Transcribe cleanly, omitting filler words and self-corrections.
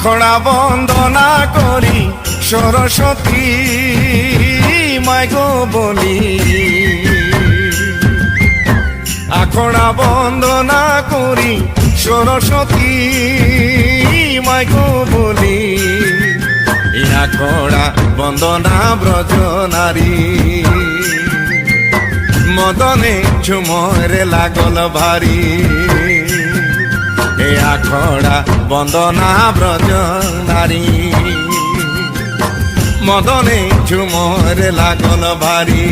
আখড়া বন্দনা করি সরস্বতী মাইগো বলি, আখড়া বন্দনা করি সরস্বতী মাইগো বলি, আখড়া বন্দনা ব্রজ নারী মদনে ঝুমরে লাগল ভারী, এ আখড়া বন্দনা ব্রজ নারী মদনে ঝুমরে লাগল ভারী।